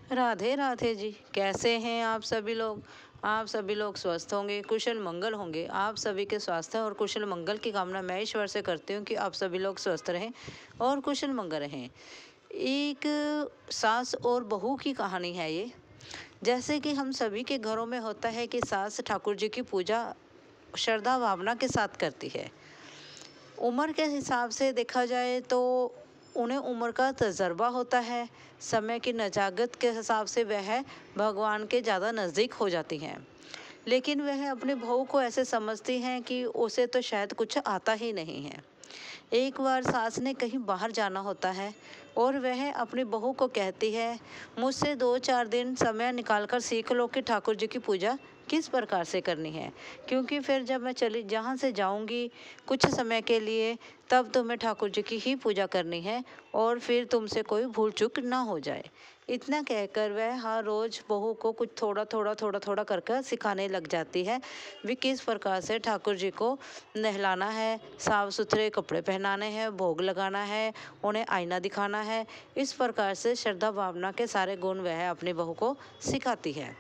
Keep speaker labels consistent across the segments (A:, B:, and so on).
A: राधे राधे जी। कैसे हैं आप सभी लोग? आप सभी लोग स्वस्थ होंगे, कुशल मंगल होंगे। आप सभी के स्वास्थ्य और कुशल मंगल की कामना मैं ईश्वर से करती हूँ कि आप सभी लोग स्वस्थ रहें और कुशल मंगल रहें। एक सास और बहू की कहानी है ये। जैसे कि हम सभी के घरों में होता है कि सास ठाकुर जी की पूजा श्रद्धा भावना के साथ करती है। उम्र के हिसाब से देखा जाए तो उन्हें उम्र का तजर्बा होता है। समय की नजाकत के हिसाब से वह भगवान के ज़्यादा नज़दीक हो जाती हैं। लेकिन वह अपने बहू को ऐसे समझती हैं कि उसे तो शायद कुछ आता ही नहीं है। एक बार सास ने कहीं बाहर जाना होता है और वह अपनी बहू को कहती है, मुझसे 2-4 दिन समय निकालकर सीख लो कि ठाकुर जी की पूजा किस प्रकार से करनी है, क्योंकि फिर जब मैं चली जहाँ से जाऊँगी कुछ समय के लिए, तब तुम्हें ठाकुर जी की ही पूजा करनी है और फिर तुमसे कोई भूल चूक ना हो जाए। इतना कहकर वह हर रोज़ बहू को कुछ थोड़ा थोड़ा करके सिखाने लग जाती है भी किस प्रकार से ठाकुर जी को नहलाना है, साफ सुथरे कपड़े पहनाने हैं, भोग लगाना है, उन्हें आईना दिखाना है। इस प्रकार से श्रद्धा भावना के सारे गुण वह अपनी बहू को सिखाती है।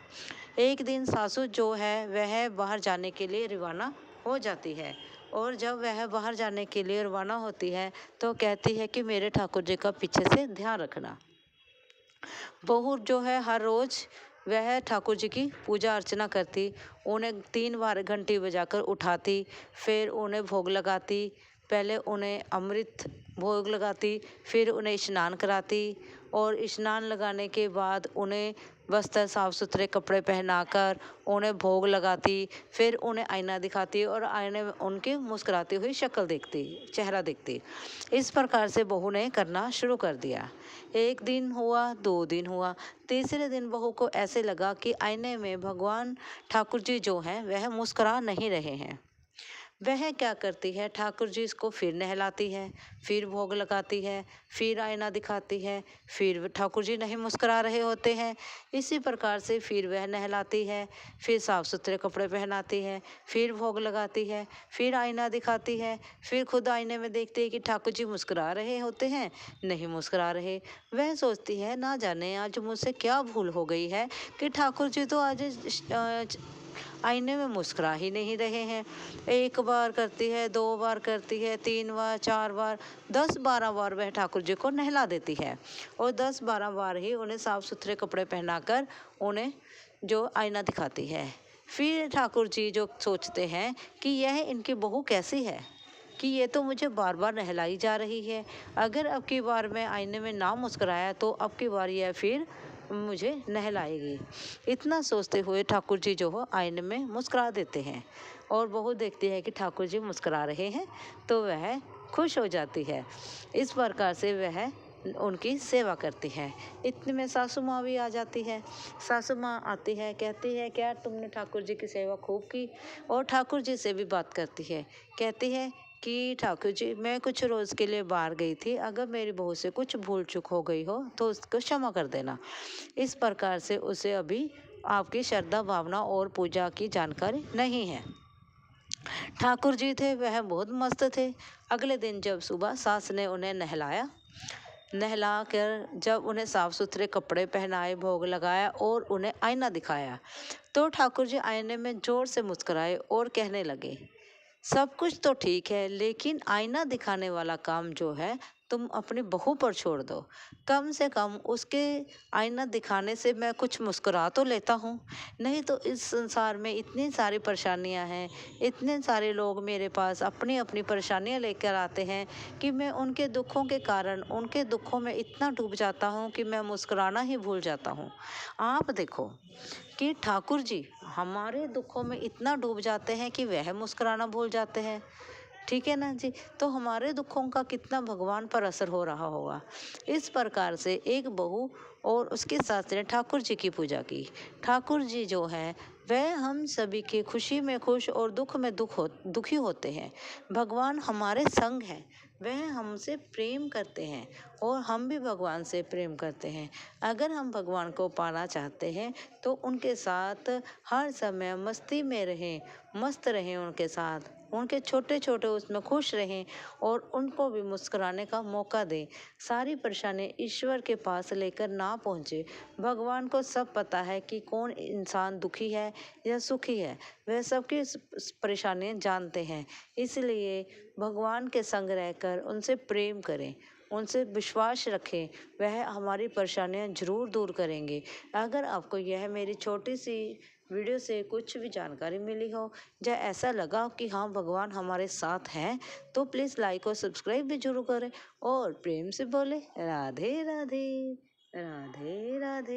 A: एक दिन सासू जो है वह बाहर जाने के लिए रवाना हो जाती है और जब वह बाहर जाने के लिए रवाना होती है तो कहती है कि मेरे ठाकुर जी का पीछे से ध्यान रखना। बहू जो है हर रोज़ वह ठाकुर जी की पूजा अर्चना करती, उन्हें 3 बार घंटी बजाकर उठाती, फिर उन्हें भोग लगाती। पहले उन्हें अमृत भोग लगाती, फिर उन्हें स्नान कराती और स्नान लगाने के बाद उन्हें वस्त्र साफ सुथरे कपड़े पहनाकर उन्हें भोग लगाती, फिर उन्हें आईना दिखाती और आईने में उनकी मुस्कुराती हुई शक्ल देखती, चेहरा देखती। इस प्रकार से बहू ने करना शुरू कर दिया। 1 दिन हुआ, 2 दिन हुआ, तीसरे दिन बहू को ऐसे लगा कि आईने में भगवान ठाकुर जी जो हैं वह मुस्कुरा नहीं रहे हैं। वह क्या करती है, ठाकुर जी इसको फिर नहलाती है, फिर भोग लगाती है, फिर आईना दिखाती है, फिर ठाकुर जी नहीं मुस्कुरा रहे होते हैं। इसी प्रकार से फिर वह नहलाती है, फिर साफ सुथरे कपड़े पहनाती है, फिर भोग लगाती है, फिर आईना दिखाती है, फिर खुद आईने में देखती है कि ठाकुर जी मुस्कुरा रहे होते हैं, नहीं मुस्कुरा रहे। वह सोचती है ना जाने आज मुझसे क्या भूल हो गई है कि ठाकुर जी तो आज आईने में मुस्कुरा ही नहीं रहे हैं। 1 बार करती है, 2 बार करती है, 3 बार, 4 बार, 10-12 बार वह ठाकुर जी को नहला देती है और 10-12 बार ही उन्हें साफ सुथरे कपड़े पहनाकर उन्हें जो आईना दिखाती है। फिर ठाकुर जी जो सोचते हैं कि यह इनकी बहू कैसी है कि ये तो मुझे बार बार नहलाई जा रही है। अगर अब की बार मैं आईने में ना मुस्कुराया तो अब की बार यह फिर मुझे नहलाएगी। इतना सोचते हुए ठाकुर जी जो हो आईने में मुस्कुरा देते हैं और बहू देखती है कि ठाकुर जी मुस्कुरा रहे हैं तो वह खुश हो जाती है। इस प्रकार से वह उनकी सेवा करती है। इतने में सासू माँ भी आ जाती है। सासू माँ आती है, कहती है क्या तुमने ठाकुर जी की सेवा खूब की, और ठाकुर जी से भी बात करती है। कहती है कि ठाकुर जी मैं कुछ रोज़ के लिए बाहर गई थी, अगर मेरी बहू से कुछ भूल चूक हो गई हो तो उसको क्षमा कर देना। इस प्रकार से उसे अभी आपकी श्रद्धा भावना और पूजा की जानकारी नहीं है। ठाकुर जी थे वह बहुत मस्त थे। अगले दिन जब सुबह सास ने उन्हें नहलाया, नहला कर जब उन्हें साफ सुथरे कपड़े पहनाए, भोग लगाया और उन्हें आईना दिखाया, तो ठाकुर जी आईने में जोर से मुस्कुराए और कहने लगे, सब कुछ तो ठीक है लेकिन आईना दिखाने वाला काम जो है तुम अपनी बहू पर छोड़ दो। कम से कम उसके आईना दिखाने से मैं कुछ मुस्कुरा तो लेता हूँ। नहीं तो इस संसार में इतनी सारी परेशानियाँ हैं, इतने सारे लोग मेरे पास अपनी अपनी परेशानियाँ लेकर आते हैं कि मैं उनके दुखों के कारण उनके दुखों में इतना डूब जाता हूँ कि मैं मुस्कुराना ही भूल जाता हूँ। आप देखो कि ठाकुर जी हमारे दुखों में इतना डूब जाते हैं कि वह मुस्कुराना भूल जाते हैं। ठीक है ना जी। तो हमारे दुखों का कितना भगवान पर असर हो रहा होगा। इस प्रकार से एक बहू और उसके सास ने ठाकुर जी की पूजा की। ठाकुर जी जो है वह हम सभी की खुशी में खुश और दुख में दुखी होते हैं। भगवान हमारे संग हैं, वह हमसे प्रेम करते हैं और हम भी भगवान से प्रेम करते हैं। अगर हम भगवान को पाना चाहते हैं तो उनके साथ हर समय मस्ती में रहें, मस्त रहें उनके साथ, उनके छोटे छोटे उसमें खुश रहें और उनको भी मुस्कुराने का मौका दें। सारी परेशानी ईश्वर के पास लेकर ना पहुँचे। भगवान को सब पता है कि कौन इंसान दुखी है या सुखी है, वह सबकी परेशानियाँ जानते हैं। इसलिए भगवान के संग रहकर उनसे प्रेम करें, उनसे विश्वास रखें, वह हमारी परेशानियाँ ज़रूर दूर करेंगे। अगर आपको यह मेरी छोटी सी वीडियो से कुछ भी जानकारी मिली हो या ऐसा लगा हो कि हाँ भगवान हमारे साथ हैं, तो प्लीज़ लाइक और सब्सक्राइब भी जरूर करें और प्रेम से बोले राधे राधे, राधे राधे।